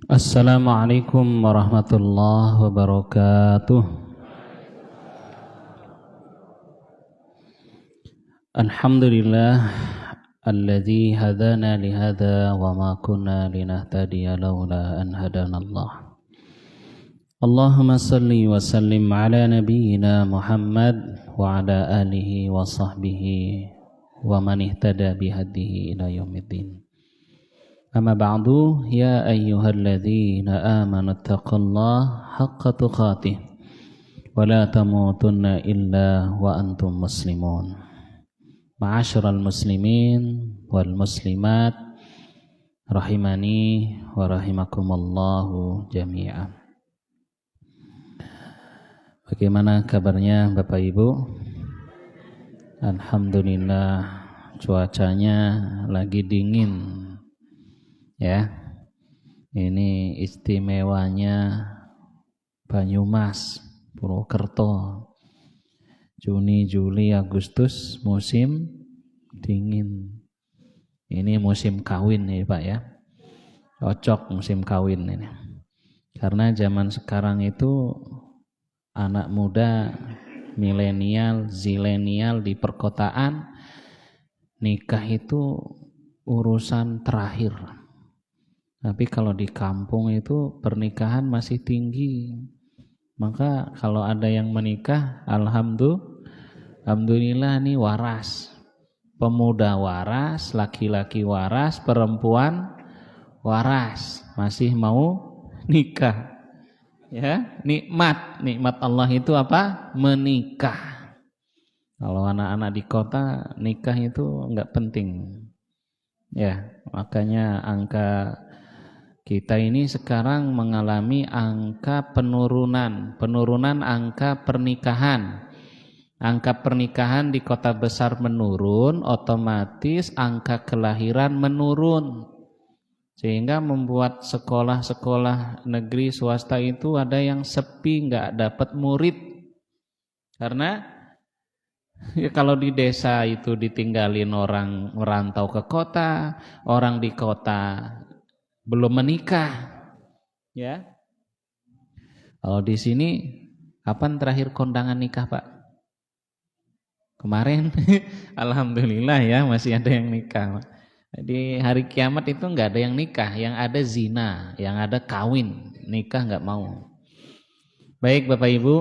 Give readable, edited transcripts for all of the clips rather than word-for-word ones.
Assalamualaikum warahmatullahi wabarakatuh. Alhamdulillah alladzi hadana lihada wa ma kunna linahtadiya laula an hadanallah. Allahumma salli wa sallim ala nabiyyina Muhammad wa ala alihi wa sahbihi wa man ihtada bihadihi ila yaumiddin. Amma ba'du, ya ayyuhalladzina amanu taqullaha haqqa tuqatih wa la tamutunna illa wa antum muslimun. Ma'asyiral muslimin wal muslimat rahimani wa rahimakumullahu jami'an. Bagaimana kabarnya Bapak Ibu? Alhamdulillah, cuacanya lagi dingin. Ya, ini istimewanya Banyumas, Purwokerto. Juni, Juli, Agustus musim dingin. Ini musim kawin nih Pak ya. Cocok musim kawin ini. Karena zaman sekarang itu anak muda, milenial, zilenial di perkotaan, nikah itu urusan terakhir. Tapi kalau di kampung itu pernikahan masih tinggi. Maka kalau ada yang menikah, alhamdulillah nih waras. Pemuda waras, laki-laki waras, perempuan waras. Masih mau nikah. Ya, nikmat Allah itu apa? Menikah. Kalau anak-anak di kota nikah itu enggak penting. Ya, makanya angka kita ini sekarang mengalami angka penurunan angka pernikahan. Angka pernikahan di kota besar menurun, otomatis angka kelahiran menurun. Sehingga membuat sekolah-sekolah negeri swasta itu ada yang sepi, nggak dapat murid. Karena ya kalau di desa itu ditinggalin orang merantau ke kota, orang di kota belum menikah, ya. Kalau di sini, kapan terakhir kondangan nikah Pak? Kemarin, alhamdulillah ya masih ada yang nikah. Di hari kiamat itu nggak ada yang nikah, yang ada zina, yang ada kawin, nikah nggak mau. Baik Bapak Ibu,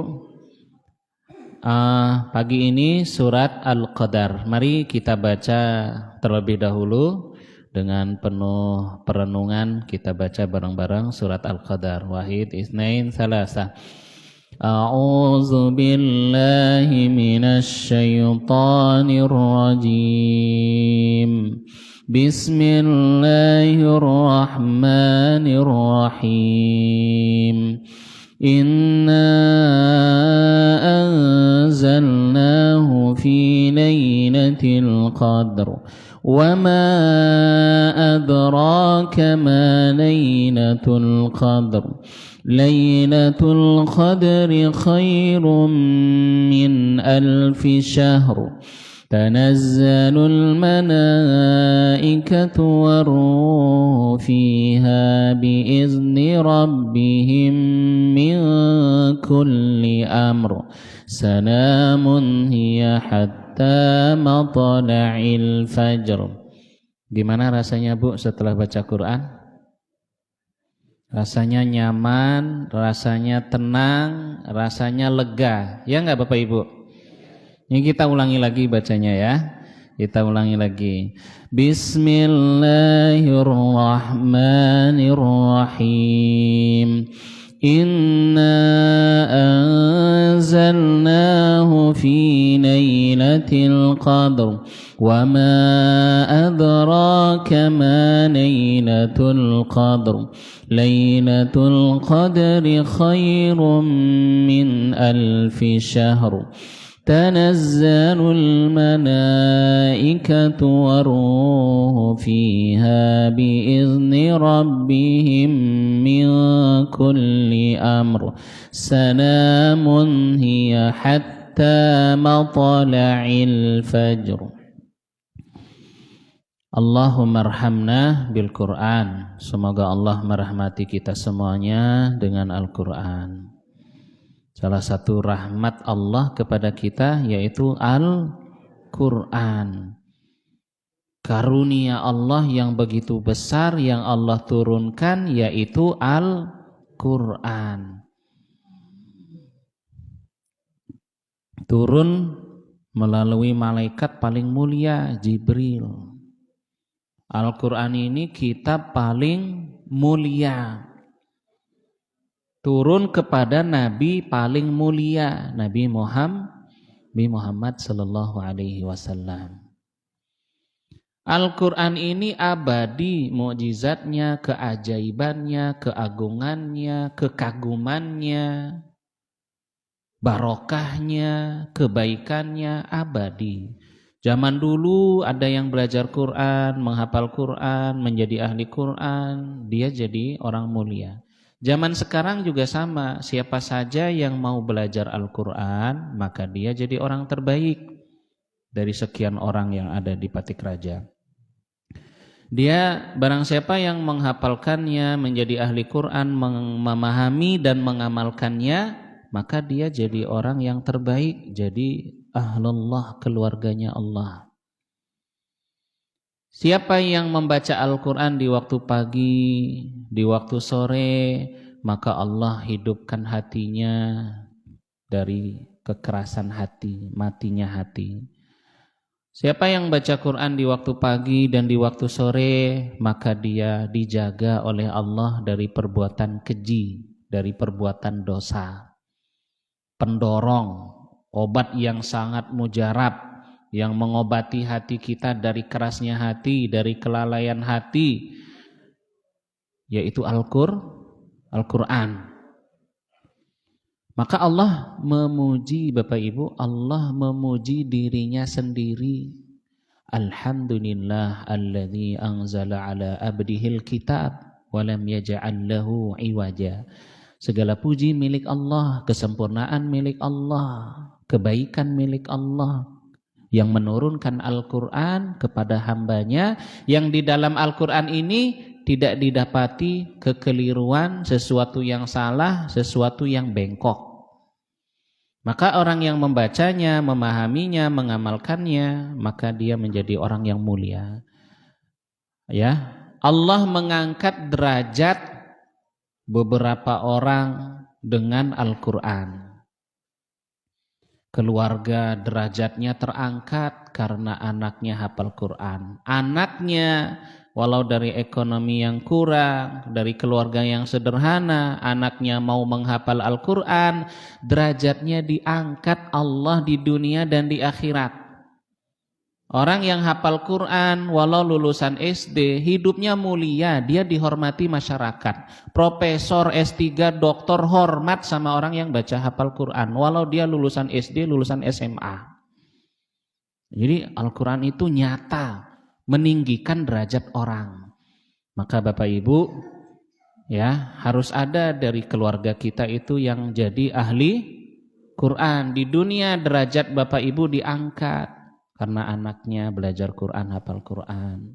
pagi ini surat Al-Qadar. Mari kita baca terlebih dahulu. Dengan penuh perenungan kita baca bareng-bareng surat Al-Qadar. Wahid, Isnain, Salasa. A'udzu billahi minasy syaithanir rajim. Bismillahirrahmanirrahim. Inna anzalnahu fi lailatul qadr. وما أدراك ما ليلة القدر ليلة القدر خير من ألف شهر تنزل الملائكة والروح فيها بإذن ربهم من كل أمر سلام هي حتى matla'il fajr. Gimana rasanya Bu setelah baca Quran? Rasanya nyaman, rasanya tenang, rasanya lega. Ya enggak Bapak Ibu? Ini kita ulangi lagi bacanya ya. Kita ulangi lagi. Bismillahirrahmanirrahim. Inna anzalnahu fi lailatul qadr wa ma adraka ma lailatul qadr lailatul qadri khairum min alfi syahr تنزل الملائكة والروح فيها بإذن ربهم من كل أمر سلام هي حتى مطلع الفجر. Allahumma arhamna bil Qur'an. Semoga Allah merahmati kita semuanya dengan Al-Qur'an. Salah satu rahmat Allah kepada kita yaitu Al-Qur'an. Karunia Allah yang begitu besar yang Allah turunkan yaitu Al-Qur'an. Turun melalui malaikat paling mulia Jibril. Al-Quran ini kitab paling mulia. Turun kepada Nabi paling mulia, Nabi Muhammad sallallahu alaihi wasallam. Al-Quran ini abadi, mukjizatnya, keajaibannya, keagungannya, kekagumannya, barokahnya, kebaikannya abadi. Zaman dulu ada yang belajar Quran, menghafal Quran, menjadi ahli Quran, dia jadi orang mulia. Zaman sekarang juga sama, siapa saja yang mau belajar Al-Quran, maka dia jadi orang terbaik dari sekian orang yang ada di Patik Raja. Dia barang siapa yang menghafalkannya, menjadi ahli Quran, memahami dan mengamalkannya, maka dia jadi orang yang terbaik, jadi ahlullah, keluarganya Allah. Siapa yang membaca Al-Quran di waktu pagi, di waktu sore, maka Allah hidupkan hatinya dari kekerasan hati, matinya hati. Siapa yang baca Quran di waktu pagi dan di waktu sore, maka dia dijaga oleh Allah dari perbuatan keji, dari perbuatan dosa. Pendorong, obat yang sangat mujarab, yang mengobati hati kita dari kerasnya hati, dari kelalaian hati, yaitu Al-Quran. Maka Allah memuji, Bapak Ibu, Allah memuji dirinya sendiri. Alhamdulillah alladzi anzala ala abdihil kitab wa lam yaj'al lahu iwaja. Segala puji milik Allah, kesempurnaan milik Allah, kebaikan milik Allah yang menurunkan Al-Quran kepada hambanya, yang di dalam Al-Quran ini tidak didapati kekeliruan, sesuatu yang salah, sesuatu yang bengkok. Maka orang yang membacanya, memahaminya, mengamalkannya, maka dia menjadi orang yang mulia. Ya, Allah mengangkat derajat beberapa orang dengan Al-Quran. Keluarga derajatnya terangkat karena anaknya hafal Quran. Anaknya walau dari ekonomi yang kurang, dari keluarga yang sederhana, anaknya mau menghafal Al-Quran, derajatnya diangkat Allah di dunia dan di akhirat. Orang yang hafal Quran walau lulusan SD, hidupnya mulia, dia dihormati masyarakat. Profesor, S3, doktor hormat sama orang yang baca hafal Quran walau dia lulusan SD, lulusan SMA. Jadi Al-Quran itu nyata meninggikan derajat orang. Maka Bapak Ibu, ya, harus ada dari keluarga kita itu yang jadi ahli Quran. Di dunia derajat Bapak Ibu diangkat karena anaknya belajar Quran, hafal Quran.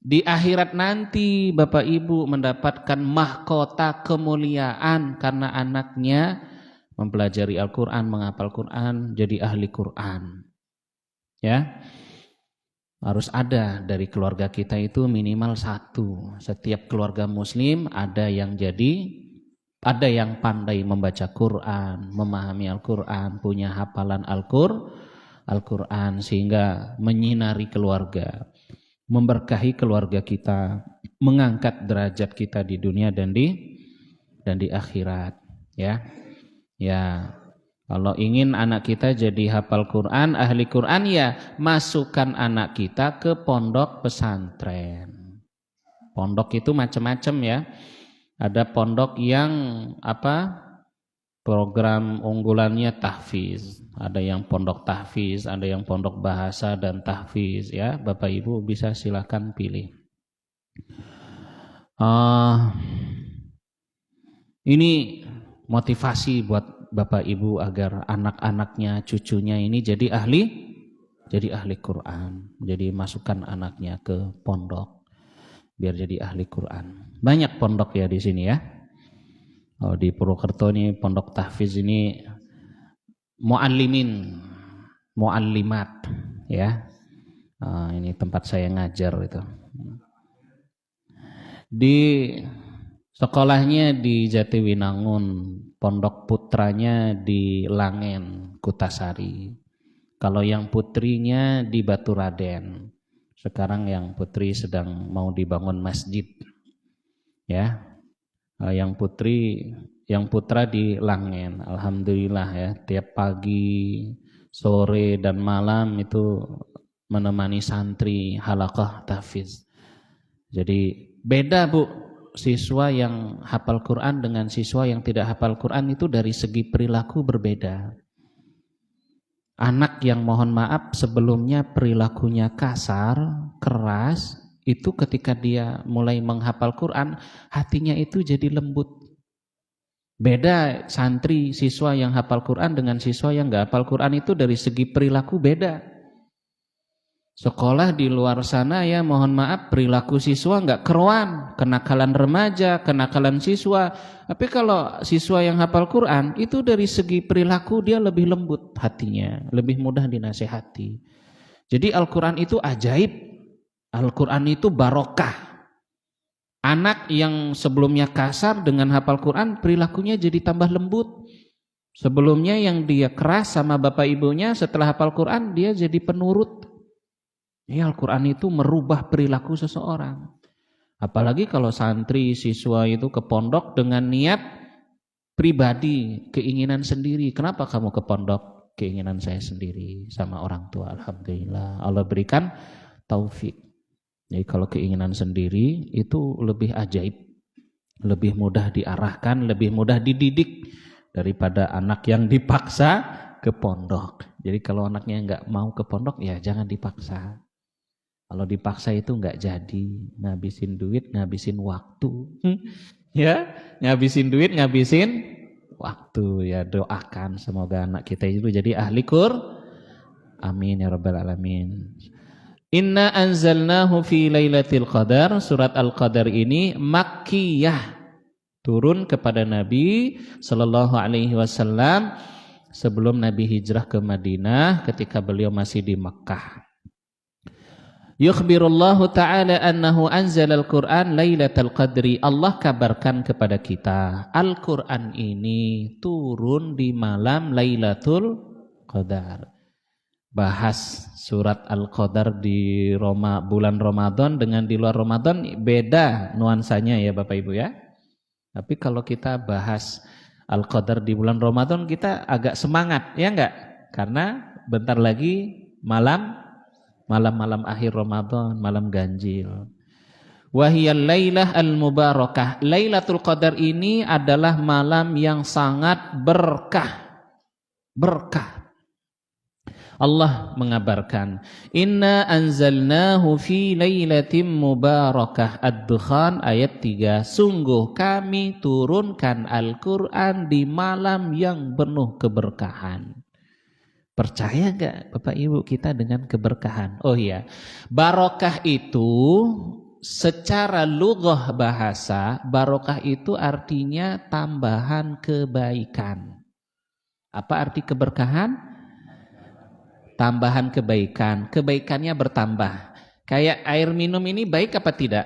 Di akhirat nanti Bapak Ibu mendapatkan mahkota kemuliaan karena anaknya mempelajari Al-Quran, menghafal Quran, jadi ahli Quran. Ya, harus ada dari keluarga kita itu minimal satu. Setiap keluarga muslim ada yang pandai membaca Quran, memahami Al-Quran, punya hafalan Al-Quran, sehingga menyinari keluarga, memberkahi keluarga kita, mengangkat derajat kita di dunia dan di akhirat. Ya, kalau ingin anak kita jadi hafal Quran, ahli Quran, ya masukkan anak kita ke pondok pesantren. Pondok itu macam-macam ya. Ada pondok yang program unggulannya tahfiz, ada yang pondok tahfiz, ada yang pondok bahasa dan tahfiz, ya. Bapak Ibu bisa silakan pilih. Ini motivasi buat Bapak Ibu agar anak-anaknya, cucunya ini jadi ahli jadi ahli Quran. Jadi masukkan anaknya ke pondok biar jadi ahli Quran. Banyak pondok ya di sini ya. Oh, di Purwokerto ini pondok tahfiz ini muallimin, muallimat ya. Ini tempat saya ngajar itu. Di sekolahnya di Jatiwinangun, pondok putranya di Langen, Kutasari. Kalau yang putrinya di Baturaden. Sekarang yang putri sedang mau dibangun masjid. Ya. Yang putra di Langen. Alhamdulillah ya, tiap pagi, sore dan malam itu menemani santri halaqah tahfiz. Jadi beda Bu, siswa yang hafal Quran dengan siswa yang tidak hafal Quran itu dari segi perilaku berbeda. Anak yang mohon maaf sebelumnya perilakunya kasar, keras, itu ketika dia mulai menghafal Quran, hatinya itu jadi lembut. Beda santri, siswa yang hafal Quran dengan siswa yang gak hafal Quran itu dari segi perilaku beda. Sekolah di luar sana ya mohon maaf perilaku siswa gak keruan, kenakalan remaja, kenakalan siswa. Tapi kalau siswa yang hafal Quran itu dari segi perilaku dia lebih lembut hatinya, lebih mudah dinasehati. Jadi Al-Quran itu ajaib. Al-Quran itu barokah. Anak yang sebelumnya kasar dengan hafal Quran perilakunya jadi tambah lembut. Sebelumnya yang dia keras sama bapak ibunya, setelah hafal Quran dia jadi penurut. Ya, Al-Quran itu merubah perilaku seseorang. Apalagi kalau santri siswa itu ke pondok dengan niat pribadi, keinginan sendiri. Kenapa kamu ke pondok? Keinginan saya sendiri sama orang tua. Alhamdulillah Allah berikan taufik. Jadi kalau keinginan sendiri itu lebih ajaib, lebih mudah diarahkan, lebih mudah dididik daripada anak yang dipaksa ke pondok. Jadi kalau anaknya nggak mau ke pondok ya jangan dipaksa. Kalau dipaksa itu nggak jadi, ngabisin duit, ngabisin waktu, ya ngabisin duit, ngabisin waktu. Ya doakan semoga anak kita itu jadi ahli Qur'an. Amin ya rabbal alamin. Inna anzalnahu fi lailatul qadar. Surat Al-Qadar ini makkiyah, turun kepada Nabi sallallahu alaihi wasallam sebelum Nabi hijrah ke Madinah ketika beliau masih di Mekkah. Yukhbirullahu ta'ala annahu anzalal Qur'an lailatul qadri. Allah kabarkan kepada kita Al-Qur'an ini turun di malam Lailatul Qadar. Bahas surat Al-Qadar di bulan Ramadan dengan di luar Ramadan beda nuansanya ya Bapak Ibu ya. Tapi kalau kita bahas Al-Qadar di bulan Ramadan kita agak semangat ya enggak? Karena bentar lagi malam-malam akhir Ramadan, malam ganjil. Wahiyal lailah al-mubarakah. Lailatul Qadar ini adalah malam yang sangat berkah. Berkah. Allah mengabarkan, Inna anzalnahu fi lailatin mubarakah. Ad-Dukhan ayat 3. Sungguh kami turunkan Al-Quran di malam yang penuh keberkahan. Percaya gak Bapak Ibu kita dengan keberkahan? Oh iya, barokah itu secara lughah bahasa, barokah itu artinya tambahan kebaikan. Apa arti keberkahan? Tambahan kebaikan, kebaikannya bertambah. Kayak air minum ini baik apa tidak?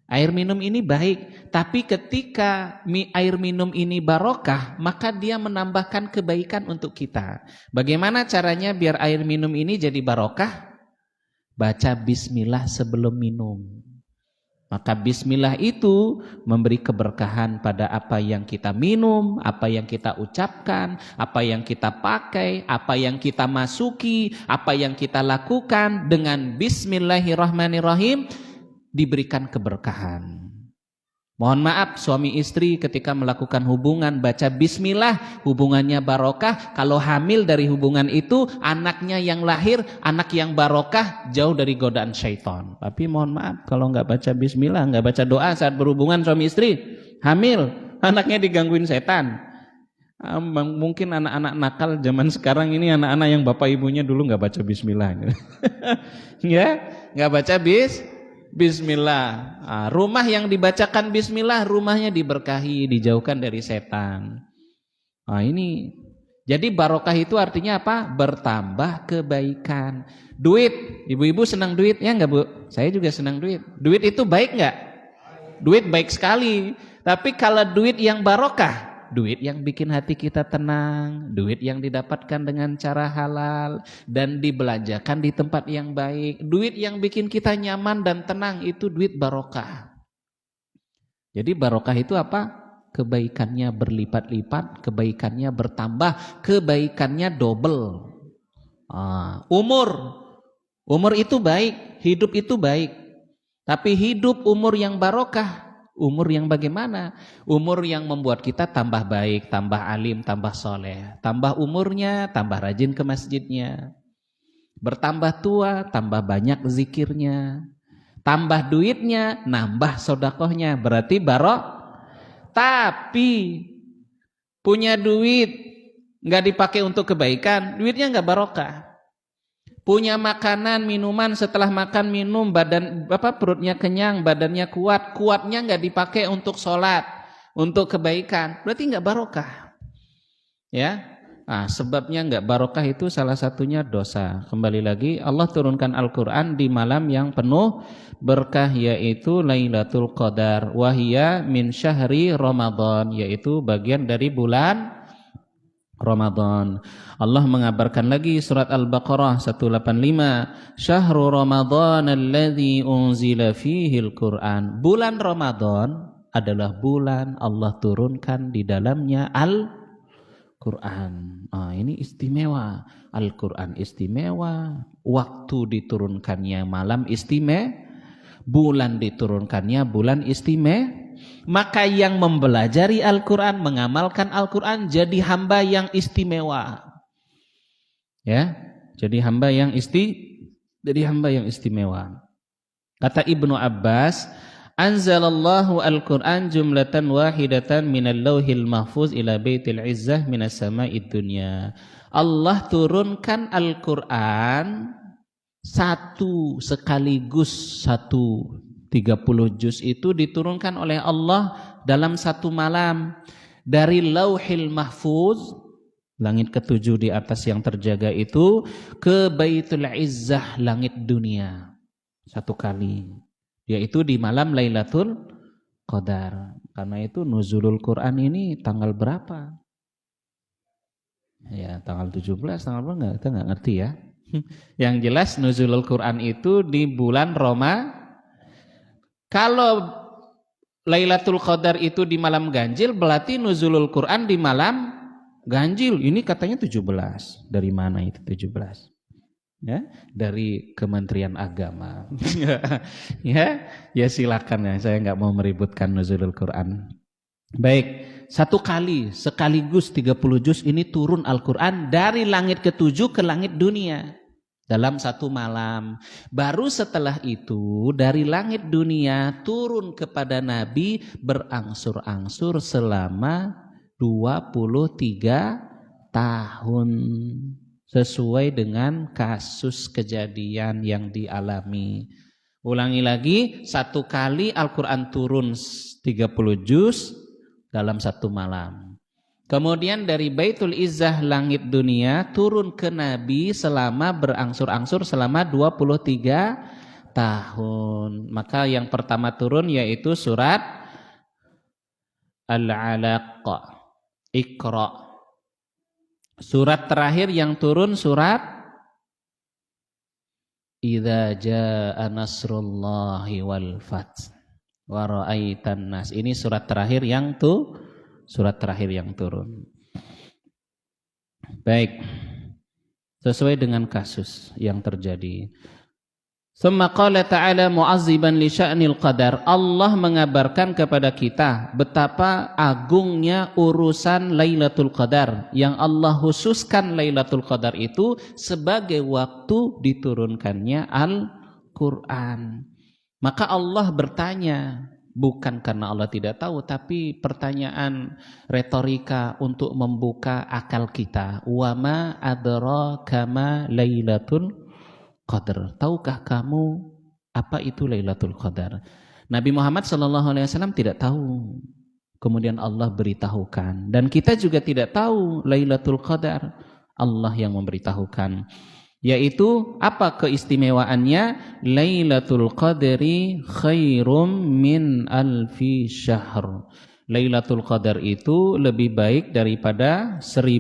Air minum ini baik, tapi ketika air minum ini barokah, maka dia menambahkan kebaikan untuk kita. Bagaimana caranya biar air minum ini jadi barokah? Baca bismillah sebelum minum. Maka bismillah itu memberi keberkahan pada apa yang kita minum, apa yang kita ucapkan, apa yang kita pakai, apa yang kita masuki, apa yang kita lakukan. Dengan bismillahirrahmanirrahim diberikan keberkahan. Mohon maaf suami istri ketika melakukan hubungan baca bismillah, hubungannya barokah. Kalau hamil dari hubungan itu anaknya yang lahir, anak yang barokah, jauh dari godaan syaitan. Tapi mohon maaf kalau nggak baca bismillah, nggak baca doa saat berhubungan suami istri, hamil, anaknya digangguin setan. Mungkin anak-anak nakal zaman sekarang ini anak-anak yang bapak ibunya dulu nggak baca bismillah. Ya, nggak baca bismillah. Rumah yang dibacakan bismillah, rumahnya diberkahi, dijauhkan dari setan. Ini jadi barokah itu artinya apa? Bertambah kebaikan. Duit, ibu-ibu senang duit ya nggak Bu? Saya juga senang duit. Duit itu baik nggak? Duit baik sekali. Tapi kalau duit yang barokah, duit yang bikin hati kita tenang, duit yang didapatkan dengan cara halal dan dibelanjakan di tempat yang baik, duit yang bikin kita nyaman dan tenang, itu duit barokah. Jadi barokah itu apa? Kebaikannya berlipat-lipat, kebaikannya bertambah, kebaikannya double. Umur itu baik, hidup itu baik. Tapi hidup umur yang barokah, umur yang bagaimana? Umur yang membuat kita tambah baik, tambah alim, tambah soleh. Tambah umurnya, tambah rajin ke masjidnya. Bertambah tua, tambah banyak zikirnya. Tambah duitnya, nambah sodakohnya. Berarti Tapi punya duit nggak dipakai untuk kebaikan, duitnya nggak barokah. Punya makanan, minuman, setelah makan minum perutnya kenyang, badannya kuatnya nggak dipakai untuk sholat, untuk kebaikan, berarti nggak barokah. Ya, sebabnya nggak barokah itu salah satunya dosa. Kembali lagi, Allah turunkan Al-Quran di malam yang penuh berkah, yaitu Lailatul Qadar, wahia min syahri Ramadan, yaitu bagian dari bulan Ramadan. Allah mengabarkan lagi surat Al-Baqarah 185, Syahrul Ramadan alladzi unzila fihil Qur'an. Bulan Ramadan adalah bulan Allah turunkan di dalamnya Al-Qur'an. Ini istimewa. Al-Qur'an istimewa, waktu diturunkannya malam istimewa, bulan diturunkannya bulan istimewa. Maka yang mempelajari Al-Quran, mengamalkan Al-Quran, jadi hamba yang istimewa. Ya, jadi hamba yang istimewa. Kata Ibnu Abbas, anzalallahu Al-Quran jumlatan wahidatan minal lauhil mahfuz ila baitil izzah minas sama'id dunya. Allah turunkan Al-Quran satu sekaligus, 30 juz itu diturunkan oleh Allah dalam satu malam dari Lauhil Mahfuz, langit ketujuh di atas yang terjaga itu, ke Baitul Izzah, langit dunia, satu kali, yaitu di malam Lailatul Qadar. Karena itu nuzulul Quran ini tanggal berapa? Ya, tanggal 17, tanggal berapa? Kita nggak ngerti ya. Yang jelas nuzulul Quran itu di bulan Roma. Kalau Lailatul Qadar itu di malam ganjil, berarti nuzulul Quran di malam ganjil. Ini katanya 17. Dari mana itu 17? Ya, dari Kementerian Agama. ya silakan ya. Saya nggak mau meributkan nuzulul Quran. Baik, satu kali sekaligus 30 juz ini turun Al-Quran dari langit ketujuh ke langit dunia. Dalam satu malam. Baru setelah itu dari langit dunia turun kepada Nabi berangsur-angsur selama 23 tahun. Sesuai dengan kasus kejadian yang dialami. Ulangi lagi, satu kali Al-Quran turun 30 juz dalam satu malam. Kemudian dari Baitul Izzah langit dunia turun ke Nabi selama berangsur-angsur selama 23 tahun. Maka yang pertama turun yaitu surat Al-Alaq, Iqra. Surat terakhir yang turun surat Idza jaa nasrullahi wal fath wa ra'aitan nas. Ini surat terakhir yang turun. Baik, sesuai dengan kasus yang terjadi. Tsumma qala ta'ala mu'azziban li sya'nil qadar. Allah mengabarkan kepada kita betapa agungnya urusan Lailatul Qadar, yang Allah khususkan Lailatul Qadar itu sebagai waktu diturunkannya Al-Qur'an. Maka Allah bertanya Bukan karena Allah tidak tahu, tapi pertanyaan retorika untuk membuka akal kita. Wa ma adraka ma Lailatul Qadar. Tahukah kamu apa itu Lailatul Qadar? Nabi Muhammad SAW tidak tahu. Kemudian Allah beritahukan. Dan kita juga tidak tahu Lailatul Qadar. Allah yang memberitahukan. Yaitu apa keistimewaannya? Lailatul Qadri khairum min alfi syahr. Lailatul Qadar itu lebih baik daripada 1000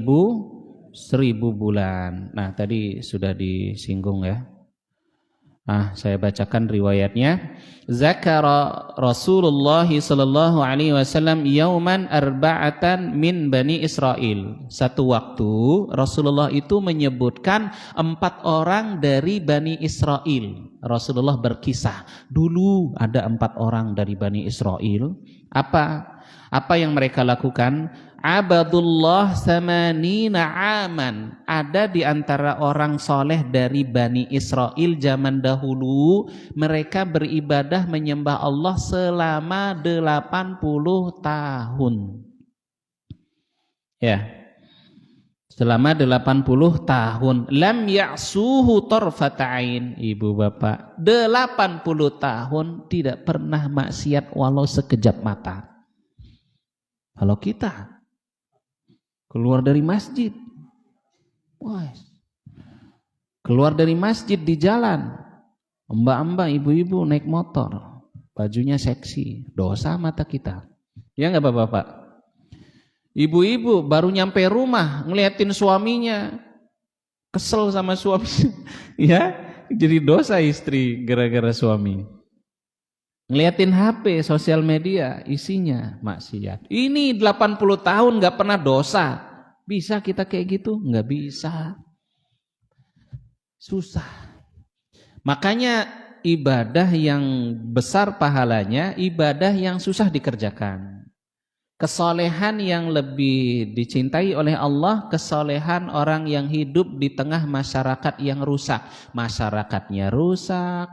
bulan. Nah, tadi sudah disinggung ya. Saya bacakan riwayatnya. Zakara Rasulullah sallallahu alaihi wasallam yauman arba'atan min Bani Israel. Satu waktu Rasulullah itu menyebutkan 4 orang dari Bani Israel. Rasulullah berkisah, dulu ada 4 orang dari Bani Israel. Apa yang mereka lakukan? Abadullah samanina aman. Ada di antara orang soleh dari Bani Israel zaman dahulu, mereka beribadah menyembah Allah selama 80 tahun. Ya, selama 80 tahun. Lam ya'suhu tarfata'ain. Ibu bapak, 80 tahun tidak pernah maksiat walau sekejap mata. Kalau kita keluar dari masjid, keluar dari masjid di jalan, mbak-mbak, ibu-ibu naik motor, bajunya seksi, dosa mata kita. Ya nggak bapak-bapak? Ibu-ibu baru nyampe rumah, ngeliatin suaminya, kesel sama suaminya, ya, jadi dosa istri gara-gara suami. Ngeliatin HP, sosial media, isinya maksiat. Ini 80 tahun gak pernah dosa. Bisa kita kayak gitu? Gak bisa. Susah. Makanya ibadah yang besar pahalanya, ibadah yang susah dikerjakan. Kesolehan yang lebih dicintai oleh Allah, kesolehan orang yang hidup di tengah masyarakat yang rusak. Masyarakatnya rusak,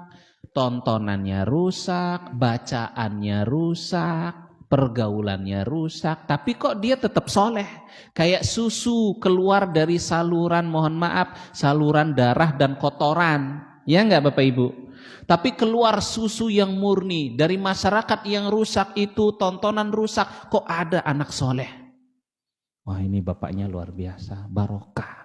tontonannya rusak, bacaannya rusak, pergaulannya rusak, tapi kok dia tetap soleh. Kayak susu keluar dari saluran, mohon maaf, saluran darah dan kotoran. Ya enggak Bapak Ibu? Tapi keluar susu yang murni dari masyarakat yang rusak itu, tontonan rusak, kok ada anak soleh. Wah, ini bapaknya luar biasa, barokah.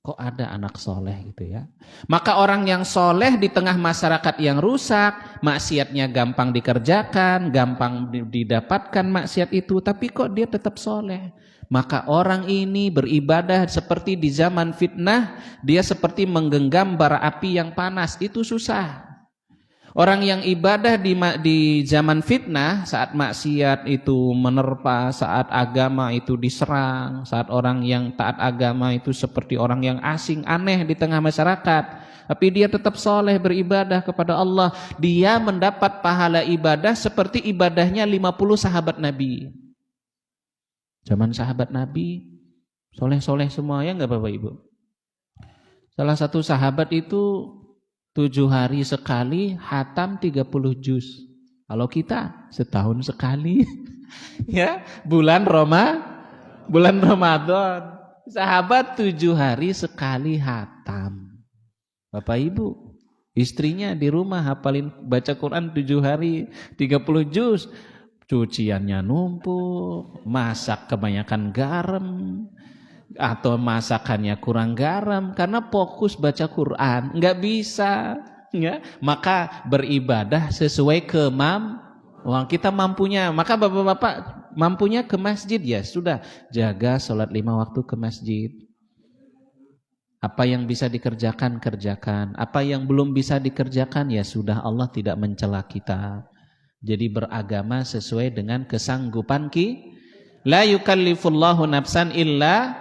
Kok ada anak soleh gitu ya. Maka orang yang soleh di tengah masyarakat yang rusak, maksiatnya gampang dikerjakan, gampang didapatkan maksiat itu, tapi kok dia tetap soleh. Maka orang ini beribadah seperti di zaman fitnah, dia seperti menggenggam bara api yang panas, itu susah. Orang yang ibadah di zaman fitnah, saat maksiat itu menerpa, saat agama itu diserang, saat orang yang taat agama itu seperti orang yang asing, aneh di tengah masyarakat, tapi dia tetap soleh beribadah kepada Allah, dia mendapat pahala ibadah seperti ibadahnya 50 sahabat Nabi. Zaman sahabat Nabi, soleh-soleh semua, ya enggak Bapak Ibu? Salah satu sahabat itu 7 hari sekali hatam 30 juz. Kalau kita setahun sekali. Ya, bulan Ramadan. Sahabat 7 hari sekali hatam. Bapak Ibu, istrinya di rumah hafalin baca Quran 7 hari 30 juz. Cuciannya numpuk, masak kebanyakan garam, atau masakannya kurang garam karena fokus baca Quran, nggak bisa, ya. Maka beribadah sesuai kemampuan kita mampunya. Maka bapak-bapak mampunya ke masjid, ya sudah, jaga sholat 5 waktu ke masjid. Apa yang bisa dikerjakan, kerjakan. Apa yang belum bisa dikerjakan, ya sudah, Allah tidak mencela kita. Jadi beragama sesuai dengan kesanggupan la yukallifullahu nafsan illa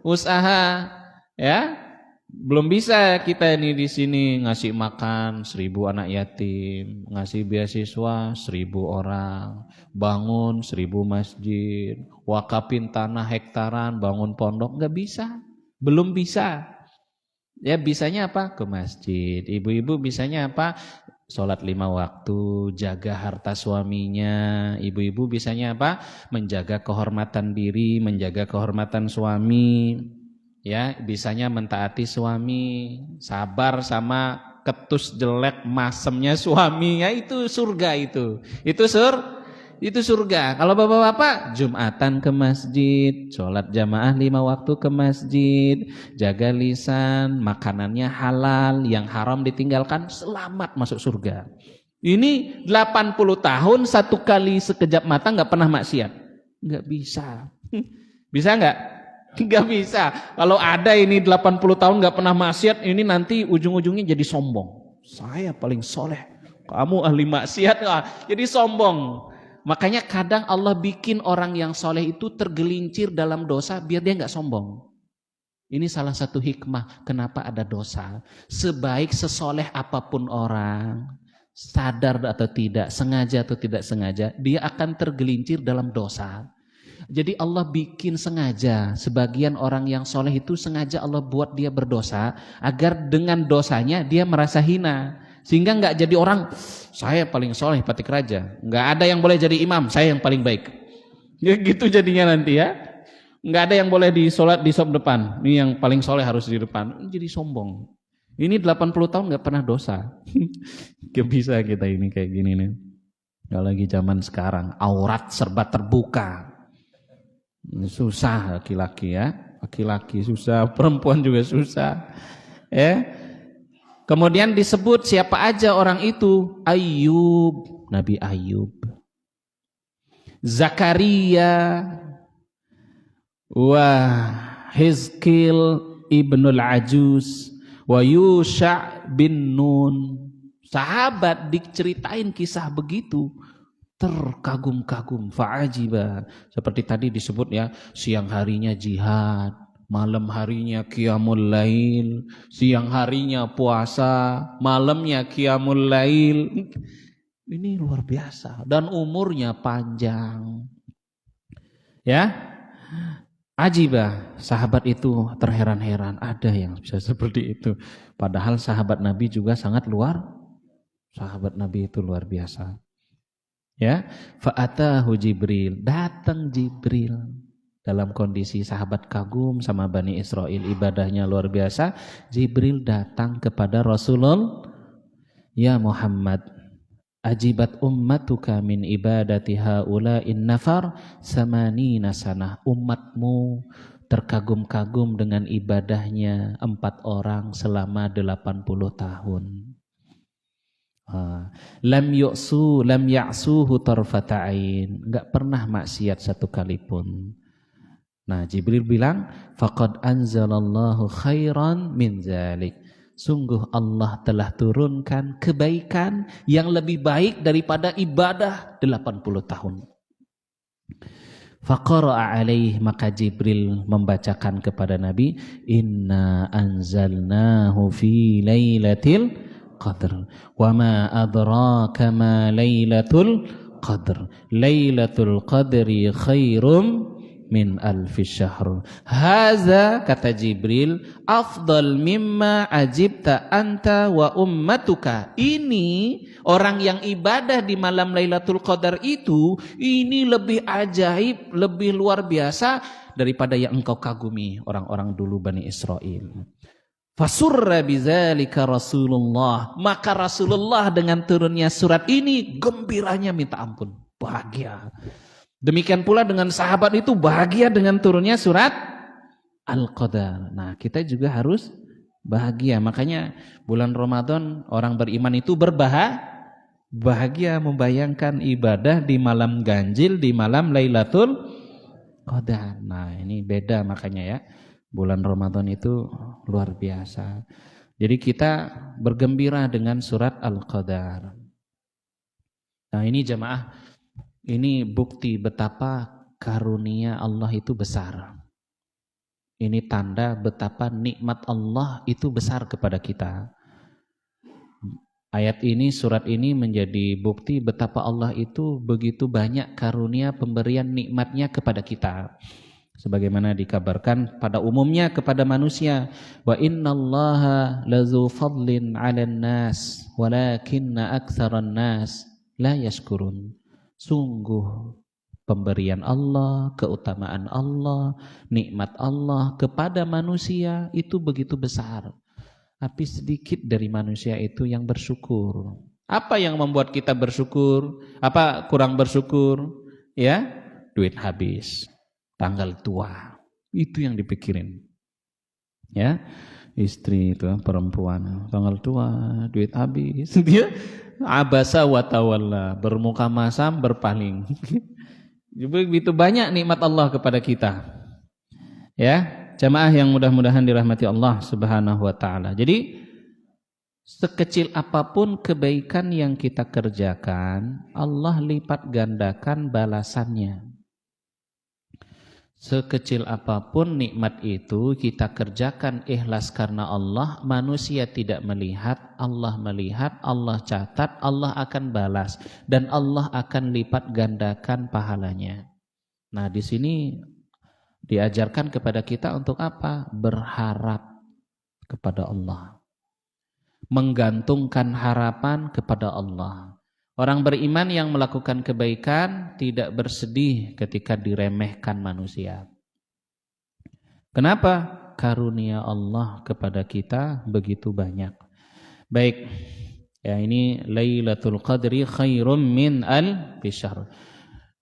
usaha, ya. Belum bisa kita ini di sini ngasih makan 1000 anak yatim, ngasih beasiswa 1000 orang, bangun 1000 masjid, wakafin tanah hektaran, bangun pondok, nggak bisa, belum bisa. Ya bisanya apa? Ke masjid. Ibu-ibu bisanya apa? Sholat 5 waktu, jaga harta suaminya. Ibu-ibu bisanya apa? Menjaga kehormatan diri, menjaga kehormatan suami. Ya, bisanya mentaati suami, sabar sama ketus jelek masemnya suaminya, itu surga itu. Itu surga. Kalau bapak-bapak Jumatan ke masjid, sholat jamaah 5 waktu ke masjid, jaga lisan, makanannya halal, yang haram ditinggalkan, selamat masuk surga. Ini 80 tahun satu kali sekejap mata nggak pernah maksiat. Nggak bisa. Bisa nggak? Nggak bisa. Kalau ada ini 80 tahun nggak pernah maksiat, ini nanti ujung-ujungnya jadi sombong. Saya paling soleh, kamu ahli maksiat, jadi sombong. Makanya kadang Allah bikin orang yang soleh itu tergelincir dalam dosa biar dia nggak sombong. Ini salah satu hikmah kenapa ada dosa. Sebaik sesoleh apapun orang, sadar atau tidak, sengaja atau tidak sengaja, dia akan tergelincir dalam dosa. Jadi Allah bikin sengaja, sebagian orang yang soleh itu sengaja Allah buat dia berdosa, agar dengan dosanya dia merasa hina. Sehingga nggak jadi orang, saya paling soleh Patik Raja, nggak ada yang boleh jadi imam, saya yang paling baik. Ya gitu jadinya nanti ya. Nggak ada yang boleh sholat di sop depan, ini yang paling soleh harus di depan. Jadi sombong. Ini 80 tahun nggak pernah dosa. Gak bisa kita ini kayak gini nih. Kalau lagi zaman sekarang, aurat serba terbuka. Susah laki-laki ya. Laki-laki susah, perempuan juga susah. Kemudian disebut siapa aja orang itu? Ayub, Nabi Ayub. Zakaria, wa Hizkil ibnul Ajuz, wa Yusha bin Nun. Sahabat diceritain kisah begitu, terkagum-kagum, fa'ajiba. Seperti tadi disebut ya, siang harinya jihad, malam harinya qiyamul lail, siang harinya puasa, malamnya qiyamul lail. Ini luar biasa dan umurnya panjang. Ya. Ajibah, sahabat itu terheran-heran, ada yang bisa seperti itu. Padahal sahabat Nabi juga sangat sahabat Nabi itu luar biasa. Ya, fa'atahu Jibril, datang Jibril. Dalam kondisi sahabat kagum sama Bani Israel, ibadahnya luar biasa, Jibril datang kepada Rasulullah, ya Muhammad, ajibat ummatuka min ibadati haula'in nafar samanina sanah. Umatmu terkagum-kagum dengan ibadahnya 4 orang selama 80 tahun. Lam ya'suhu tarfata'ain, enggak pernah maksiat satu kali pun. Nah, Jibril bilang, faqad anzalallahu khairan min zalik. Sungguh Allah telah turunkan kebaikan yang lebih baik daripada ibadah 80 tahun. Faqara'a alaih, maka Jibril membacakan kepada Nabi, inna anzalnahu fi lailatul qadr wa ma adraka ma lailatul qadr lailatul qadri khairum min alfi syahr. Haza, kata Jibril, afdal mimma ajibta anta wa ummatuka. Ini orang yang ibadah di malam Lailatul Qadar itu, ini lebih ajaib, lebih luar biasa daripada yang engkau kagumi orang-orang dulu Bani Israel. Fasurra bidzalika Rasulullah, maka Rasulullah dengan turunnya surat ini gembiranya minta ampun, bahagia. Demikian pula dengan sahabat itu bahagia dengan turunnya surat Al-Qadar. Nah, kita juga harus bahagia. Makanya bulan Ramadan orang beriman itu bahagia membayangkan ibadah di malam ganjil, di malam Lailatul Qadar. Nah, ini beda makanya ya. Bulan Ramadan itu luar biasa. Jadi kita bergembira dengan surat Al-Qadar. Nah, ini jamaah, ini bukti betapa karunia Allah itu besar. Ini tanda betapa nikmat Allah itu besar kepada kita. Ayat ini, surat ini menjadi bukti betapa Allah itu begitu banyak karunia pemberian nikmatnya kepada kita. Sebagaimana dikabarkan pada umumnya kepada manusia, wa innallaha lazu fadlin 'alan nas walakinna aktsaran nas la yashkurun. Sungguh pemberian Allah, keutamaan Allah, nikmat Allah kepada manusia itu begitu besar. Tapi sedikit dari manusia itu yang bersyukur. Apa yang membuat kita bersyukur? Apa kurang bersyukur? Ya, duit habis, tanggal tua, itu yang dipikirin. Ya, istri itu perempuan, tanggal tua, duit habis, dia abasa wa tawalla, bermuka masam, berpaling. Begitu banyak nikmat Allah kepada kita. Ya, jamaah yang mudah-mudahan dirahmati Allah Subhanahu wa taala. Jadi sekecil apapun kebaikan yang kita kerjakan, Allah lipat gandakan balasannya. Sekecil apapun nikmat itu kita kerjakan ikhlas karena Allah, manusia tidak melihat, Allah melihat, Allah catat, Allah akan balas dan Allah akan lipat gandakan pahalanya. Nah, di sini diajarkan kepada kita untuk apa? Berharap kepada Allah. Menggantungkan harapan kepada Allah. Orang beriman yang melakukan kebaikan tidak bersedih ketika diremehkan manusia. Kenapa? Karunia Allah kepada kita begitu banyak. Baik, ya ini Lailatul Qadri khairum min alfi syahr.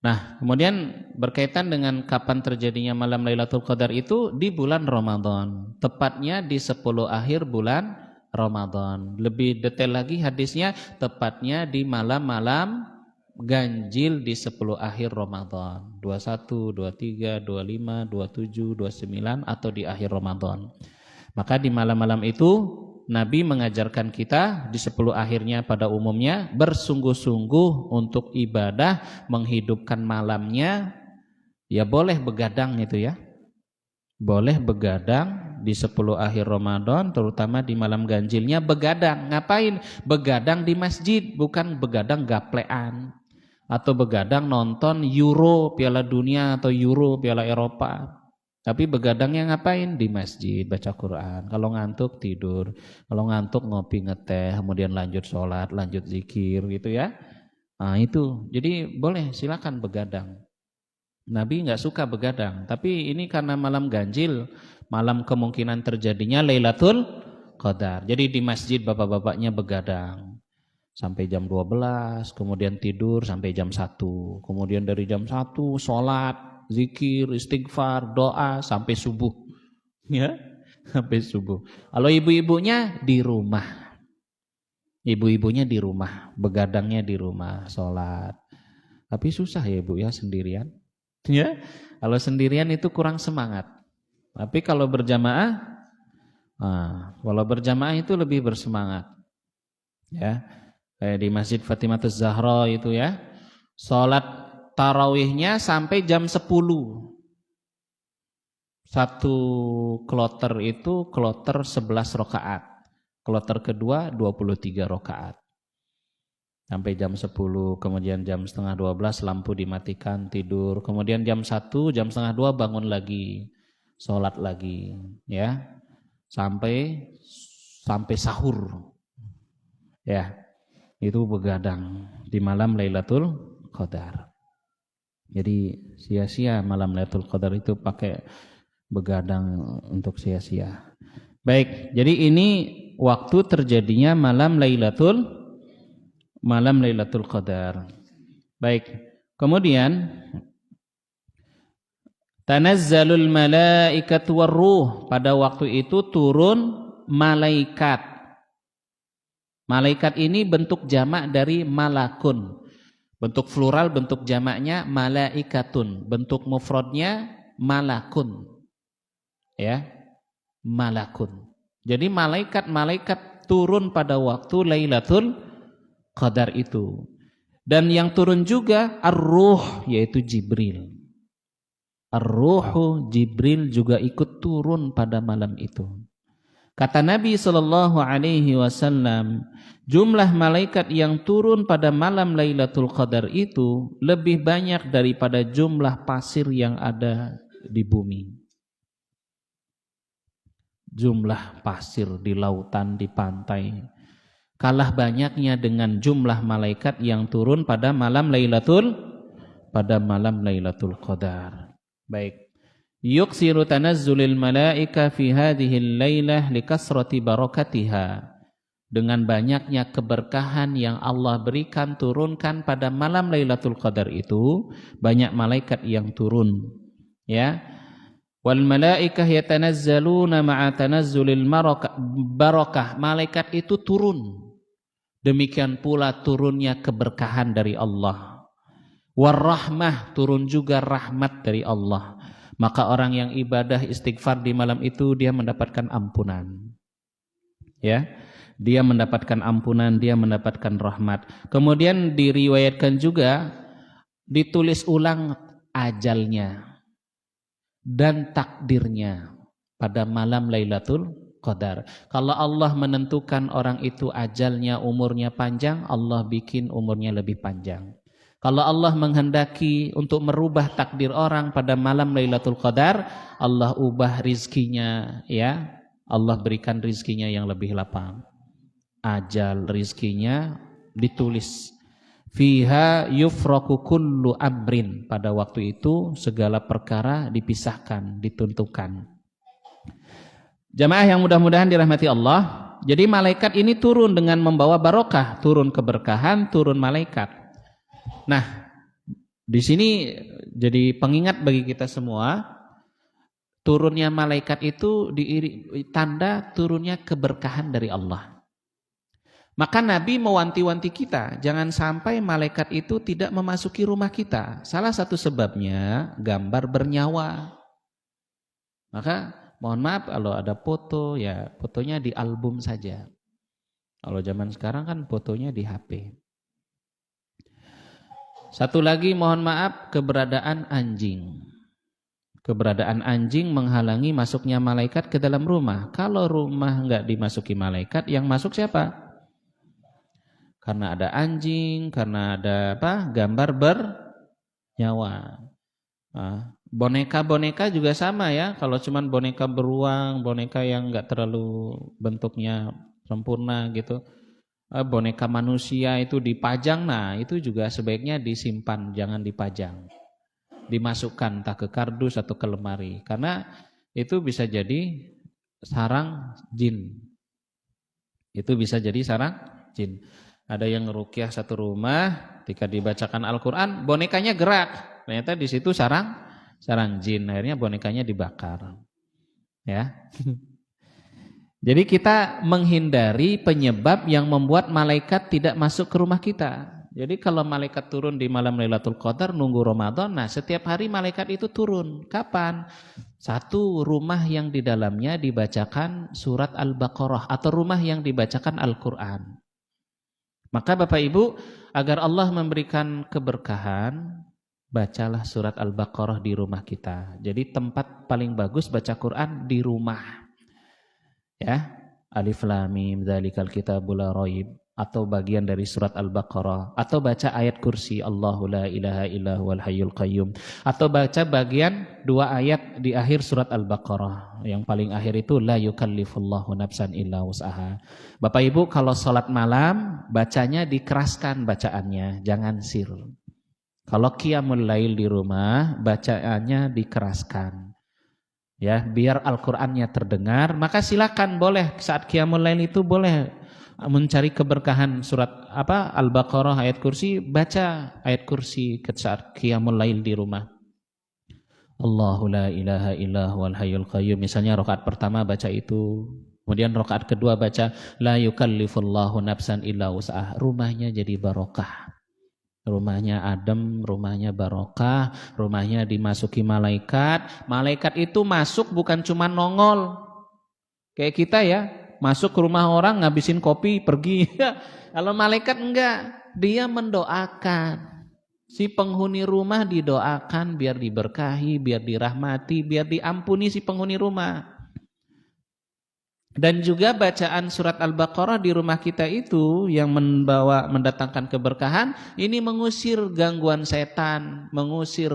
Nah, kemudian berkaitan dengan kapan terjadinya malam Lailatul Qadar itu di bulan Ramadan, tepatnya di 10 akhir bulan Ramadan. Lebih detail lagi hadisnya, tepatnya di malam-malam ganjil di 10 akhir Ramadan, 21, 23, 25, 27, 29 atau di akhir Ramadan. Maka di malam-malam itu Nabi mengajarkan kita di 10 akhirnya pada umumnya bersungguh-sungguh untuk ibadah, menghidupkan malamnya. Ya boleh begadang itu ya. Boleh begadang di 10 akhir Ramadan, terutama di malam ganjilnya begadang. Ngapain? Begadang di masjid, bukan begadang gaplean atau begadang nonton Euro Piala Dunia atau Euro Piala Eropa. Tapi begadangnya ngapain? Di masjid, baca Quran. Kalau ngantuk tidur, kalau ngantuk ngopi ngeteh, kemudian lanjut sholat, lanjut zikir gitu ya. Nah itu, jadi boleh silakan begadang. Nabi nggak suka begadang, tapi ini karena malam ganjil, malam kemungkinan terjadinya Lailatul Qadar. Jadi di masjid bapak-bapaknya begadang sampai jam 12, kemudian tidur sampai jam 1, kemudian dari jam 1 sholat, zikir, istighfar, doa sampai subuh, ya sampai subuh. Kalau ibu-ibunya di rumah, ibu-ibunya di rumah, begadangnya di rumah, sholat. Tapi susah ya ibu ya sendirian. Ya, kalau sendirian itu kurang semangat. Tapi kalau berjamaah, kalau berjamaah itu lebih bersemangat. Ya, kayak di Masjid Fatimatuz Zahra itu ya, sholat tarawihnya sampai jam 10. Satu kloter itu kloter 11 rakaat. Kloter kedua 23 rakaat. Sampai jam 10, kemudian jam setengah 12 lampu dimatikan, tidur. Kemudian jam 1, jam setengah 2 bangun lagi, sholat lagi, ya, sampai sahur. Ya, itu begadang di malam Lailatul Qadar. Jadi sia-sia malam Lailatul Qadar itu pakai begadang untuk sia-sia. Baik, jadi ini waktu terjadinya malam Lailatul Qadar. Baik, kemudian tanazzalul malaikatu warruh, pada waktu itu turun malaikat. Malaikat ini bentuk jamak dari malakun. Bentuk plural, bentuk jamaknya malaikatun. Bentuk mufradnya malakun. Ya, malakun. Jadi malaikat turun pada waktu Lailatul Qadar itu. Dan yang turun juga ar-ruh, yaitu Jibril. Ar-ruhu Jibril juga ikut turun pada malam itu. Kata Nabi SAW, jumlah malaikat yang turun pada malam Lailatul Qadar itu lebih banyak daripada jumlah pasir yang ada di bumi. Jumlah pasir di lautan, di pantai, kalah banyaknya dengan jumlah malaikat yang turun pada malam Lailatul Qadar. Baik. Yuksiru tanazzulil malaika fi hadhil lailah likasrati barakatiha. Dengan banyaknya keberkahan yang Allah berikan turunkan pada malam Lailatul Qadar itu, banyak malaikat yang turun. Ya. Wal malaikah yatanazzaluna ma'a tanazzulil barakah. Malaikat itu turun. Demikian pula turunnya keberkahan dari Allah. Warahmah, turun juga rahmat dari Allah. Maka orang yang ibadah istighfar di malam itu dia mendapatkan ampunan. Ya. Dia mendapatkan ampunan, dia mendapatkan rahmat. Kemudian diriwayatkan juga ditulis ulang ajalnya dan takdirnya pada malam Lailatul Qadar. Kalau Allah menentukan orang itu ajalnya, umurnya panjang, Allah bikin umurnya lebih panjang. Kalau Allah menghendaki untuk merubah takdir orang pada malam Lailatul Qadar, Allah ubah rizkinya, ya. Allah berikan rizkinya yang lebih lapang. Ajal rizkinya ditulis. Fiha yufraku kullu amrin. Pada waktu itu segala perkara dipisahkan, ditentukan. Jamaah yang mudah-mudahan dirahmati Allah. Jadi malaikat ini turun dengan membawa barokah, turun keberkahan, turun malaikat. Nah, di sini jadi pengingat bagi kita semua, turunnya malaikat itu tanda turunnya keberkahan dari Allah. Maka Nabi mewanti-wanti kita, jangan sampai malaikat itu tidak memasuki rumah kita. Salah satu sebabnya gambar bernyawa. Maka mohon maaf kalau ada foto, ya fotonya di album saja. Kalau zaman sekarang kan fotonya di HP. Satu lagi mohon maaf, keberadaan anjing. Keberadaan anjing menghalangi masuknya malaikat ke dalam rumah. Kalau rumah enggak dimasuki malaikat, yang masuk siapa? Karena ada anjing, karena ada gambar bernyawa. Boneka-boneka juga sama ya. Kalau cuman boneka beruang, boneka yang enggak terlalu bentuknya sempurna gitu. Boneka manusia itu dipajang, nah itu juga sebaiknya disimpan, jangan dipajang. Dimasukkan entah ke kardus atau ke lemari. Karena itu bisa jadi sarang jin. Itu bisa jadi sarang jin. Ada yang ngeruqyah satu rumah, ketika dibacakan Al-Quran, bonekanya gerak. Ternyata di situ sarang jin. Akhirnya bonekanya dibakar. Ya. Jadi kita menghindari penyebab yang membuat malaikat tidak masuk ke rumah kita. Jadi kalau malaikat turun di malam Lailatul Qadar nunggu Ramadan, nah setiap hari malaikat itu turun. Kapan? Satu, rumah yang di dalamnya dibacakan surat Al-Baqarah atau rumah yang dibacakan Al-Quran. Maka Bapak Ibu, agar Allah memberikan keberkahan, bacalah surat Al-Baqarah di rumah kita. Jadi tempat paling bagus baca Quran di rumah. Ya, Alif Lam Mim dzalikal kitabul la raib, atau bagian dari surat Al-Baqarah, atau baca ayat kursi Allahu la ilaha illa huwal hayyul qayyum, atau baca bagian 2 ayat di akhir surat Al-Baqarah. Yang paling akhir itu la yukallifullahu nafsan illa wus'aha. Bapak Ibu kalau salat malam bacanya dikeraskan bacaannya, jangan sir. Kalau qiyamul lail di rumah bacaannya dikeraskan. Ya, biar Al-Qur'annya terdengar, maka silakan boleh saat qiyamul lail itu boleh mencari keberkahan surat Al-Baqarah ayat kursi, baca ayat kursi saat qiyamul lail di rumah. Allahu la ilaha illa huwal hayyul qayyum. Misalnya rakaat pertama baca itu, kemudian rakaat kedua baca la yukallifullahu nafsan illa wus'aha. Rumahnya jadi barokah. Rumahnya adem, rumahnya barokah, rumahnya dimasuki malaikat. Malaikat itu masuk bukan cuma nongol. Kayak kita ya, masuk ke rumah orang ngabisin kopi pergi. Kalau malaikat enggak, dia mendoakan. Si penghuni rumah didoakan biar diberkahi, biar dirahmati, biar diampuni si penghuni rumah. Dan juga bacaan surat Al-Baqarah di rumah kita itu yang mendatangkan keberkahan, ini mengusir gangguan setan, mengusir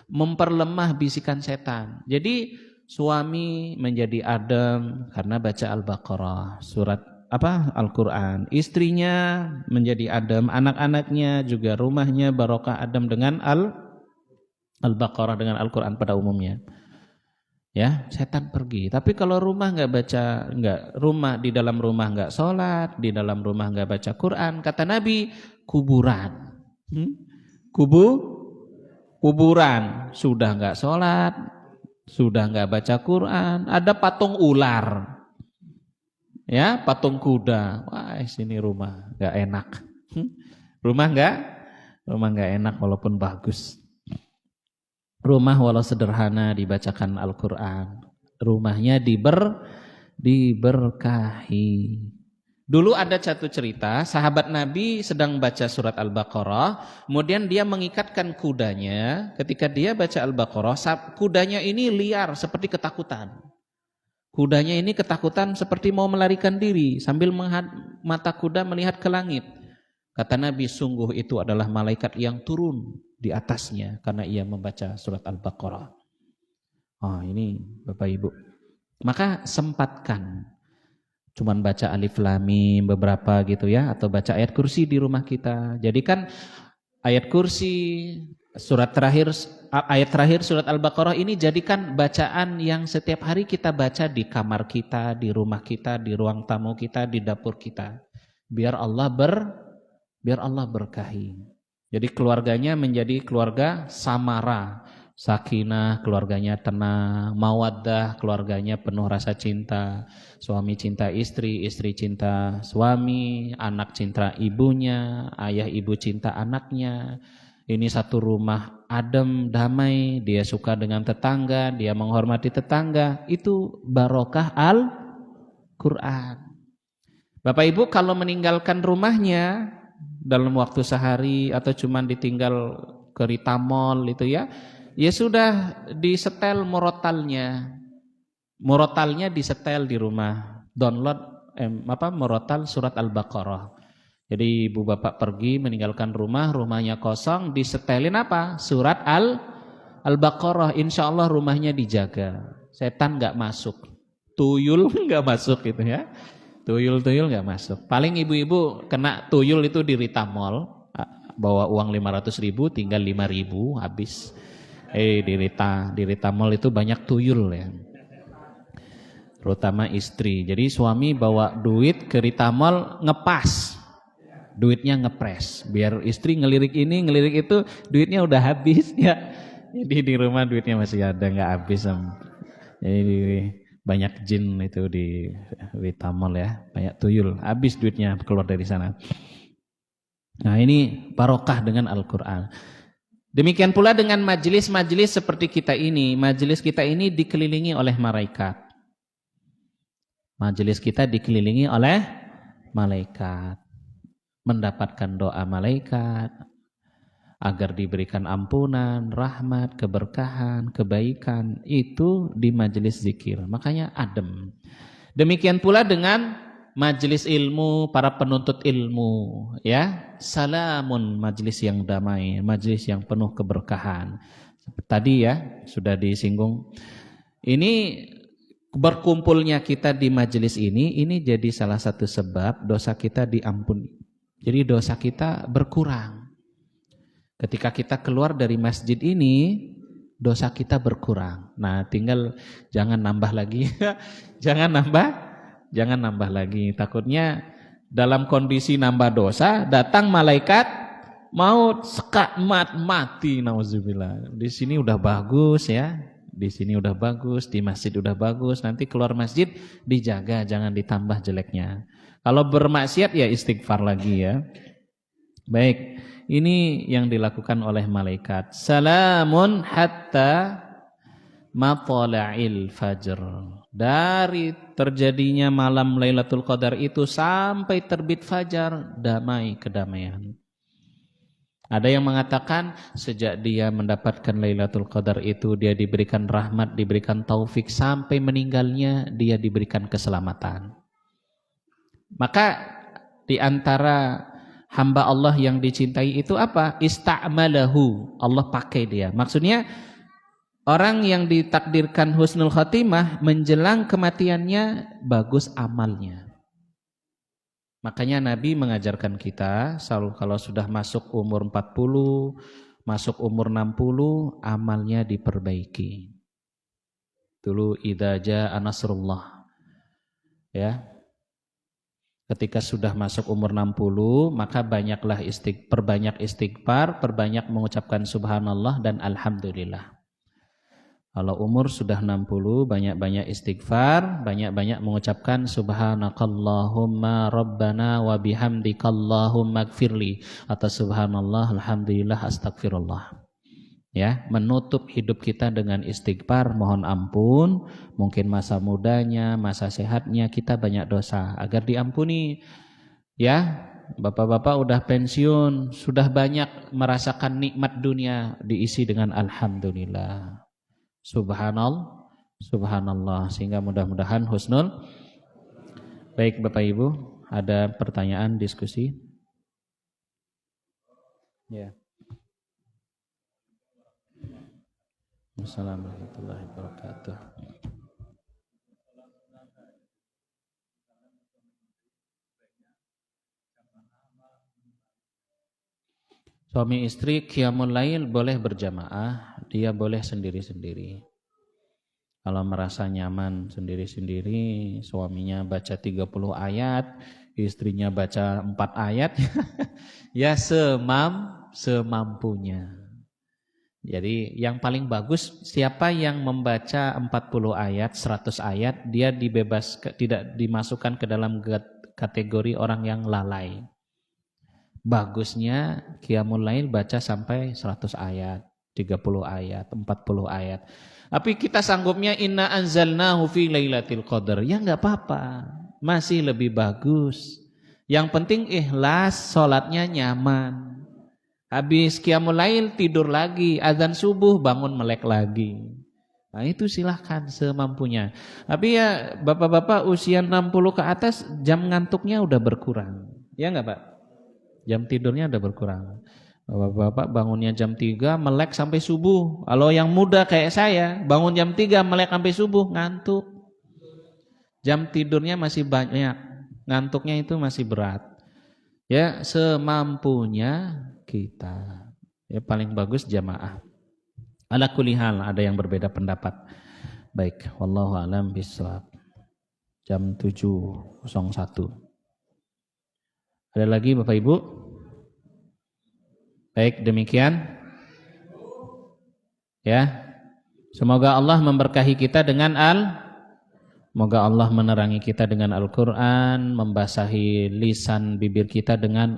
memperlemah bisikan setan. Jadi suami menjadi adem karena baca Al-Baqarah, surat Al-Quran. Istrinya menjadi adem, anak-anaknya juga rumahnya barokah adem dengan Al-Baqarah, dengan Al-Quran pada umumnya. Ya, setan pergi. Tapi kalau rumah di dalam rumah nggak sholat, di dalam rumah nggak baca Quran, kata Nabi, kuburan. Kuburan, sudah nggak sholat, sudah nggak baca Quran, ada patung ular, ya, patung kuda. Wah, sini rumah nggak enak. Rumah nggak enak walaupun bagus. Rumah walau sederhana dibacakan Al-Quran, rumahnya diberkahi. Dulu ada satu cerita, sahabat Nabi sedang baca surat Al-Baqarah, kemudian dia mengikatkan kudanya. Ketika dia baca Al-Baqarah, kudanya ini liar seperti ketakutan. Kudanya ini ketakutan seperti mau melarikan diri, sambil mata kuda melihat ke langit. Kata Nabi, sungguh itu adalah malaikat yang turun di atasnya karena ia membaca surat Al-Baqarah. Oh, ini Bapak Ibu. Maka sempatkan cuman baca Alif Lam Mim beberapa gitu ya, atau baca ayat kursi di rumah kita. Jadikan ayat kursi, ayat terakhir surat Al-Baqarah ini jadikan bacaan yang setiap hari kita baca di kamar kita, di rumah kita, di ruang tamu kita, di dapur kita. Biar Allah berkahi. Jadi keluarganya menjadi keluarga samara, sakinah, keluarganya tenang, mawaddah, keluarganya penuh rasa cinta. Suami cinta istri, istri cinta suami, anak cinta ibunya, ayah ibu cinta anaknya. Ini satu rumah adem, damai, dia suka dengan tetangga, dia menghormati tetangga. Itu barokah Al-Quran. Bapak Ibu kalau meninggalkan rumahnya dalam waktu sehari atau cuman ditinggal ke Ritamol itu ya sudah disetel murotalnya. Murotalnya disetel di rumah. Download murotal surat Al-Baqarah. Jadi ibu bapak pergi meninggalkan rumahnya kosong, disetelin apa? Surat Al-Baqarah. Insya Allah rumahnya dijaga. Setan nggak masuk. Tuyul nggak masuk gitu ya. Tuyul nggak masuk. Paling ibu-ibu kena tuyul itu di Ritamol, bawa uang 500.000 tinggal 5.000 habis. Di Ritamol itu banyak tuyul ya. Terutama istri. Jadi suami bawa duit ke Ritamol ngepas. Duitnya ngepres. Biar istri ngelirik ini, ngelirik itu, duitnya udah habis ya. Jadi di rumah duitnya masih ada, nggak habis. Jadi banyak jin itu di Ritamol ya, banyak tuyul, habis duitnya keluar dari sana. Nah ini barokah dengan Al-Quran. Demikian pula dengan majelis-majelis seperti kita ini. Majelis kita ini dikelilingi oleh malaikat. Majelis kita dikelilingi oleh malaikat. Mendapatkan doa malaikat agar diberikan ampunan, rahmat, keberkahan, kebaikan, itu di majelis zikir. Makanya adem. Demikian pula dengan majelis ilmu, para penuntut ilmu, ya. Salamun, majelis yang damai, majelis yang penuh keberkahan. Tadi ya sudah disinggung. Ini berkumpulnya kita di majelis ini jadi salah satu sebab dosa kita diampuni. Jadi dosa kita berkurang. Ketika kita keluar dari masjid ini, dosa kita berkurang. Nah, tinggal jangan nambah lagi. jangan nambah lagi. Takutnya dalam kondisi nambah dosa, datang malaikat maut, sekat mati, nauzubillah. Di sini udah bagus ya. Di sini udah bagus, di masjid udah bagus. Nanti keluar masjid dijaga, jangan ditambah jeleknya. Kalau bermaksiat ya istighfar lagi ya. Baik. Ini yang dilakukan oleh malaikat. Salamun hatta matla'il fajr. Dari terjadinya malam Lailatul Qadar itu sampai terbit fajar, damai, kedamaian. Ada yang mengatakan sejak dia mendapatkan Lailatul Qadar itu dia diberikan rahmat, diberikan taufik, sampai meninggalnya dia diberikan keselamatan. Maka di antara hamba Allah yang dicintai itu apa? Ista'malahu, Allah pakai dia. Maksudnya Orang yang ditakdirkan husnul khatimah menjelang kematiannya bagus amalnya. Makanya Nabi mengajarkan kita kalau sudah masuk umur 40, masuk umur 60, amalnya diperbaiki. Dulu idza jaa nasrullah. Ya. Ketika sudah masuk umur 60, maka perbanyak istighfar, perbanyak mengucapkan subhanallah dan alhamdulillah. Kalau umur sudah 60, banyak-banyak istighfar, banyak-banyak mengucapkan subhanakallahumma rabbana wa bihamdikallahumma gfirli, atau subhanallah, alhamdulillah, astagfirullah. Ya, menutup hidup kita dengan istighfar, mohon ampun, mungkin masa mudanya, masa sehatnya kita banyak dosa, agar diampuni. Ya, bapak-bapak udah pensiun, sudah banyak merasakan nikmat dunia, diisi dengan alhamdulillah, subhanallah, sehingga mudah-mudahan husnul. Baik Bapak Ibu, ada pertanyaan, diskusi? Ya. Assalamualaikum warahmatullahi wabarakatuh. Suami istri qiyamul lail boleh berjamaah, dia boleh sendiri-sendiri. Kalau merasa nyaman sendiri-sendiri, suaminya baca 30 ayat, istrinya baca 4 ayat, ya semampunya. Jadi yang paling bagus siapa yang membaca 40 ayat, 100 ayat, dia tidak dimasukkan ke dalam kategori orang yang lalai. Bagusnya qiyamul lail baca sampai 100 ayat, 30 ayat, 40 ayat. Tapi kita sanggupnya inna anzalnahu fi lailatul qadar. Ya enggak apa-apa. Masih lebih bagus. Yang penting ikhlas, salatnya nyaman. Habis qiyamul lail tidur lagi, azan subuh bangun melek lagi. Nah itu silahkan semampunya. Tapi ya bapak-bapak usia 60 ke atas jam ngantuknya udah berkurang. Ya enggak Pak? Jam tidurnya udah berkurang. Bapak-bapak bangunnya jam 3 melek sampai subuh. Kalau yang muda kayak saya bangun jam 3 melek sampai subuh, ngantuk. Jam tidurnya masih banyak, ngantuknya itu masih berat. Ya semampunya kita. Ya paling bagus jamaah. Ala kulli hal ada yang berbeda pendapat. Baik, wallahu a'lam bishawab. Jam 7.01. Ada lagi Bapak Ibu? Baik, demikian. Ya. Semoga Allah memberkahi kita dengan Semoga Allah menerangi kita dengan Al-Qur'an, membasahi lisan bibir kita dengan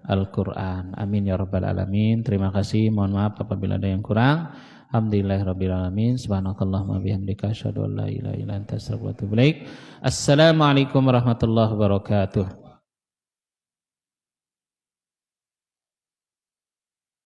Al-Qur'an. Amin ya rabbal alamin. Terima kasih. Mohon maaf apabila ada yang kurang. Alhamdulillahirabbil alamin. Subhanakallahumma bihamdika asyhadu an la ilaha illa anta astaghfiruka wa atubu ilaik. Assalamualaikum warahmatullahi wabarakatuh.